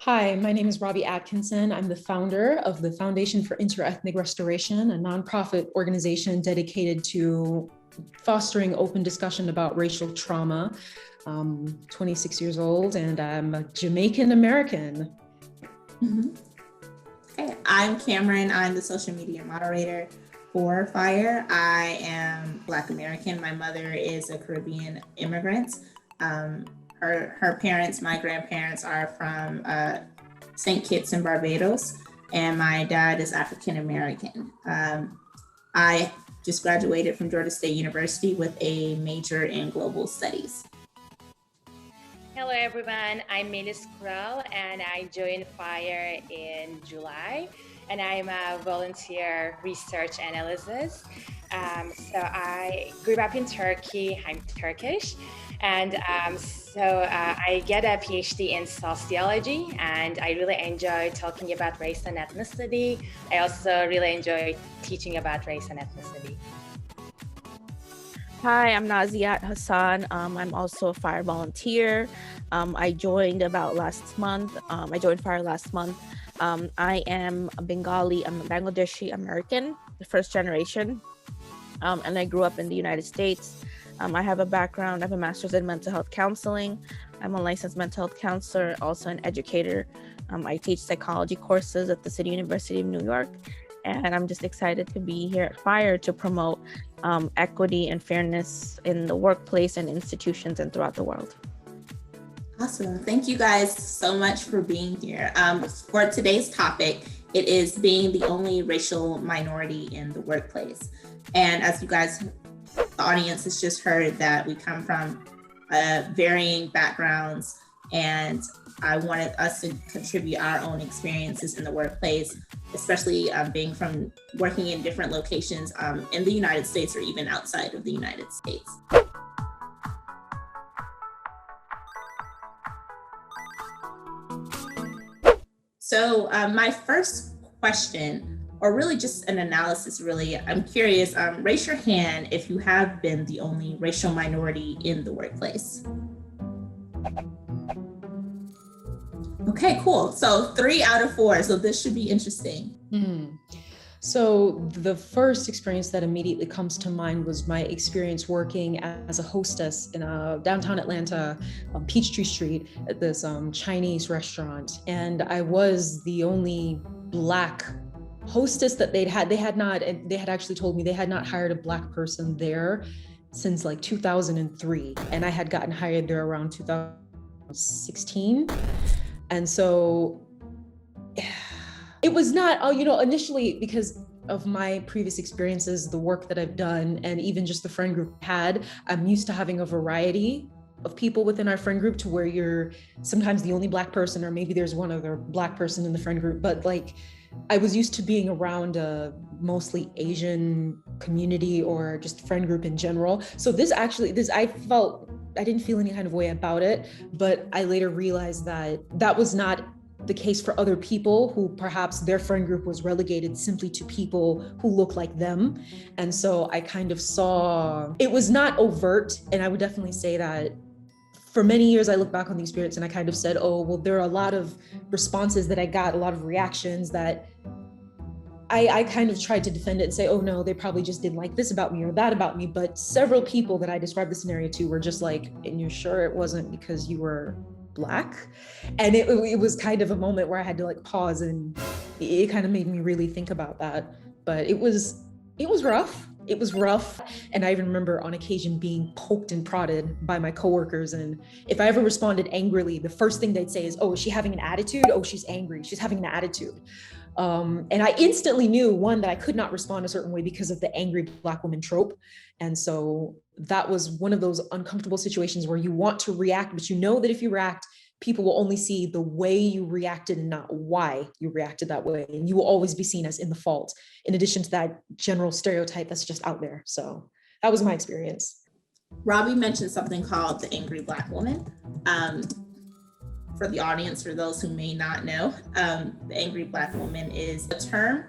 Hi, my name is Robbie Atkinson. I'm the founder of the Foundation for Interethnic Restoration, a nonprofit organization dedicated to fostering open discussion about racial trauma. I'm 26 years old and I'm a Jamaican American. Okay, I'm Cameron. I'm the social media moderator for FIER. I am Black American. My mother is a Caribbean immigrant. Her parents, my grandparents, are from St. Kitts and Barbados, and my dad is African American. I just graduated from Georgia State University with a major in global studies. Hello everyone, I'm Melis Kral and I joined FIER in July and I'm a volunteer research analyst. So I grew up in Turkey, I'm Turkish, and I get a PhD in sociology and I really enjoy talking about race and ethnicity. I also really enjoy teaching about race and ethnicity. Hi, I'm Naziat Hassan. I'm also a FIER volunteer. I joined about last month. I joined FIER last month. I am a Bengali, I'm a Bangladeshi American, the first generation. And I grew up in the United States. I have a background, I have a master's in mental health counseling. I'm a licensed mental health counselor, also an educator. I teach psychology courses at the City University of New York. And I'm just excited to be here at FIER to promote equity and fairness in the workplace and institutions and throughout the world. Awesome. Thank you guys so much for being here. For today's topic, it is being the only racial minority in the workplace. And as you guys, the audience has just heard that we come from varying backgrounds, and I wanted us to contribute our own experiences in the workplace, especially being from working in different locations in the United States or even outside of the United States. So my first question, or really just an analysis really, I'm curious, raise your hand if you have been the only racial minority in the workplace. Okay, cool. So 3 out of 4. So this should be interesting. So the first experience that immediately comes to mind was my experience working as a hostess in a downtown Atlanta, Peachtree Street, at this Chinese restaurant. And I was the only Black hostess that they had actually told me they had not hired a Black person there since like 2003. And I had gotten hired there around 2016. And so it was not, initially because of my previous experiences, the work that I've done, and even just the friend group I had, I'm used to having a variety of people within our friend group to where you're sometimes the only Black person, or maybe there's one other Black person in the friend group. But like, I was used to being around a mostly Asian community or just friend group in general. So I didn't feel any kind of way about it, but I later realized that that was not the case for other people who perhaps their friend group was relegated simply to people who look like them. And so I kind of saw, it was not overt, and I would definitely say that for many years, I look back on the experience and I kind of said, oh, well, there are a lot of responses that I got, a lot of reactions that I kind of tried to defend it and say, oh no, they probably just didn't like this about me or that about me. But several people that I described the scenario to were just like, and you're sure it wasn't because you were Black? And it was kind of a moment where I had to like pause, and it kind of made me really think about that. But it was rough. It was rough. And I even remember on occasion being poked and prodded by my coworkers. And if I ever responded angrily, the first thing they'd say is, oh, is she having an attitude? Oh, she's angry. She's having an attitude. And I instantly knew, one, that I could not respond a certain way because of the angry Black woman trope. And so that was one of those uncomfortable situations where you want to react, but you know that if you react, people will only see the way you reacted and not why you reacted that way. And you will always be seen as in the fault, in addition to that general stereotype that's just out there. So that was my experience. Robbie mentioned something called the angry Black woman. For the audience, for those who may not know, the angry Black woman is a term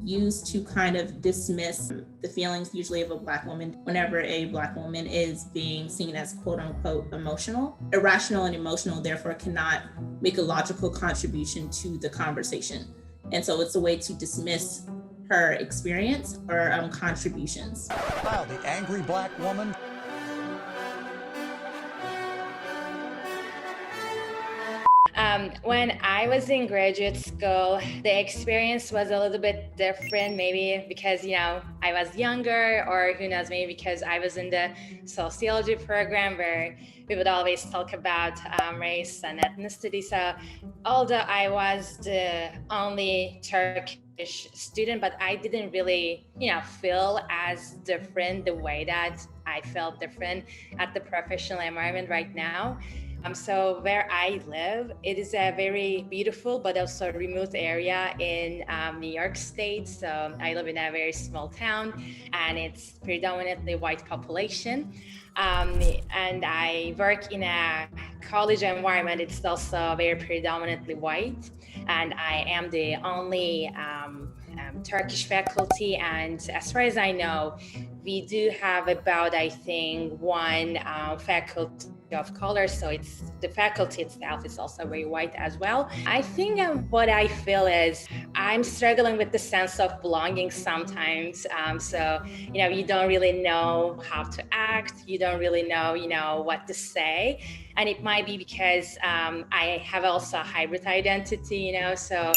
used to kind of dismiss the feelings usually of a Black woman whenever a Black woman is being seen as quote unquote emotional. Irrational and emotional, therefore, cannot make a logical contribution to the conversation. And so it's a way to dismiss her experience or contributions. Wow, the angry Black woman. When I was in graduate school, the experience was a little bit different, maybe because, I was younger, or who knows, maybe because I was in the sociology program where we would always talk about race and ethnicity. So although I was the only Turkish student, but I didn't really, feel as different the way that I felt different at the professional environment right now. So where I live, it is a very beautiful but also remote area in New York State. So I live in a very small town, and it's predominantly white population. And I work in a college environment. It's also very predominantly white, and I am the only Turkish faculty. And as far as I know, we do have about, I think, one faculty of color, so it's the faculty itself is also very white as well. I think what I feel is I'm struggling with the sense of belonging sometimes. So you don't really know how to act, you don't really know what to say, and it might be because I have also a hybrid identity, so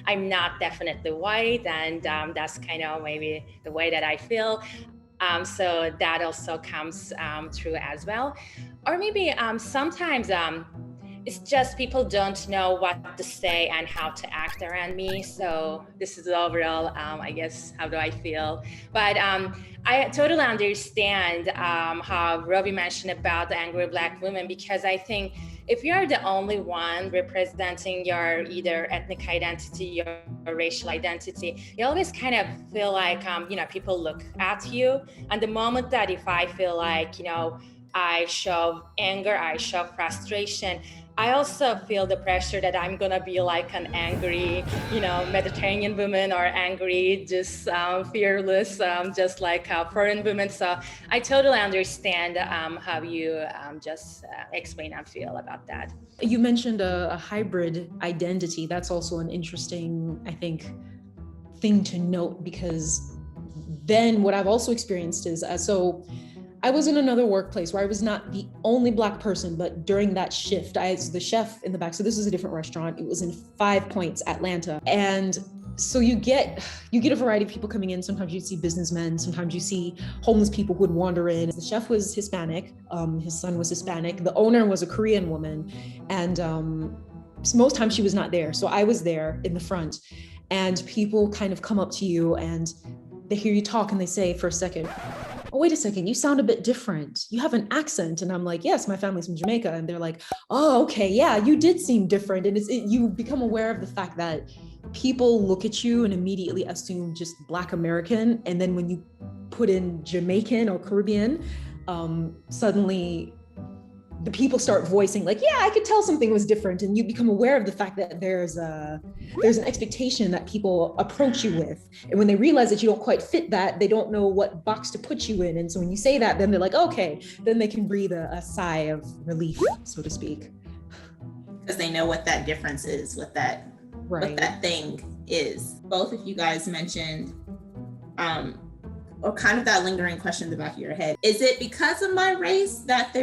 I'm not definitely white, and that's kind of maybe the way that I feel. So that also comes through as well. Or maybe sometimes it's just people don't know what to say and how to act around me. So this is overall, I guess, how do I feel? But I totally understand how Robbie mentioned about the angry Black women, because I think if you're the only one representing your either ethnic identity or racial identity, you always kind of feel like, people look at you. And the moment that if I feel like, I show anger, I show frustration, I also feel the pressure that I'm gonna be like an angry, Mediterranean woman, or angry, just fearless, just like a foreign woman. So I totally understand how you just explain and feel about that. You mentioned a hybrid identity. That's also an interesting, I think, thing to note, because then what I've also experienced is, so I was in another workplace where I was not the only Black person, but during that shift, I was the chef in the back. So this was a different restaurant. It was in 5 Points, Atlanta. And so you get a variety of people coming in. Sometimes you see businessmen, sometimes you see homeless people who would wander in. The chef was Hispanic, his son was Hispanic. The owner was a Korean woman. And most times she was not there. So I was there in the front, and people kind of come up to you and they hear you talk and they say for a second, oh, wait a second, you sound a bit different. You have an accent. And I'm like, yes, my family's from Jamaica. And they're like, oh, okay, yeah, you did seem different. And you become aware of the fact that people look at you and immediately assume just Black American. And then when you put in Jamaican or Caribbean, suddenly the people start voicing like, yeah, I could tell something was different. And you become aware of the fact that there's an expectation that people approach you with. And when they realize that you don't quite fit that, they don't know what box to put you in. And so when you say that, then they're like, okay, then they can breathe a sigh of relief, so to speak. Because they know what that difference is, what that thing is. Both of you guys mentioned, or kind of that lingering question in the back of your head. Is it because of my race that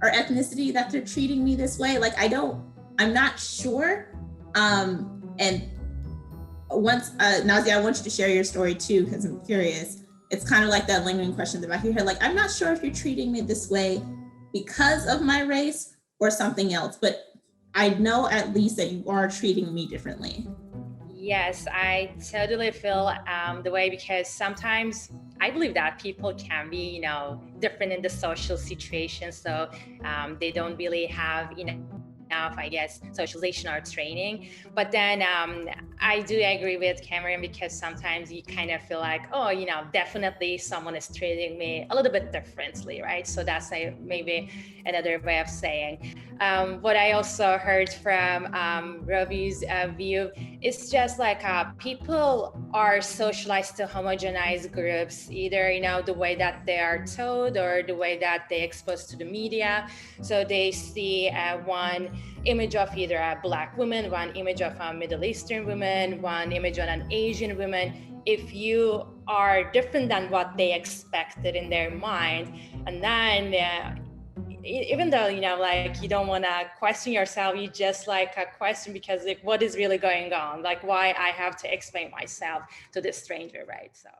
or ethnicity that they're treating me this way? Like, I'm not sure. And once, Nazia, I want you to share your story too, because I'm curious. It's kind of like that lingering question in the back of your head. Like, I'm not sure if you're treating me this way because of my race or something else, but I know at least that you are treating me differently. Yes, I totally feel the way, because sometimes I believe that people can be, different in the social situation. So they don't really have enough, I guess, socialization or training. But then I do agree with Cameron, because sometimes you kind of feel like, oh, definitely someone is treating me a little bit differently, right? So that's maybe another way of saying. What I also heard from Ravi's view is just like people are socialized to homogenize groups, either the way that they are taught or the way that they exposed to the media. So they see one image of either a Black woman, one image of a Middle Eastern woman, one image on an Asian woman. If you are different than what they expected in their mind, and then even though like you don't want to question yourself, you just like a question because like what is really going on, like why I have to explain myself to this stranger, right? So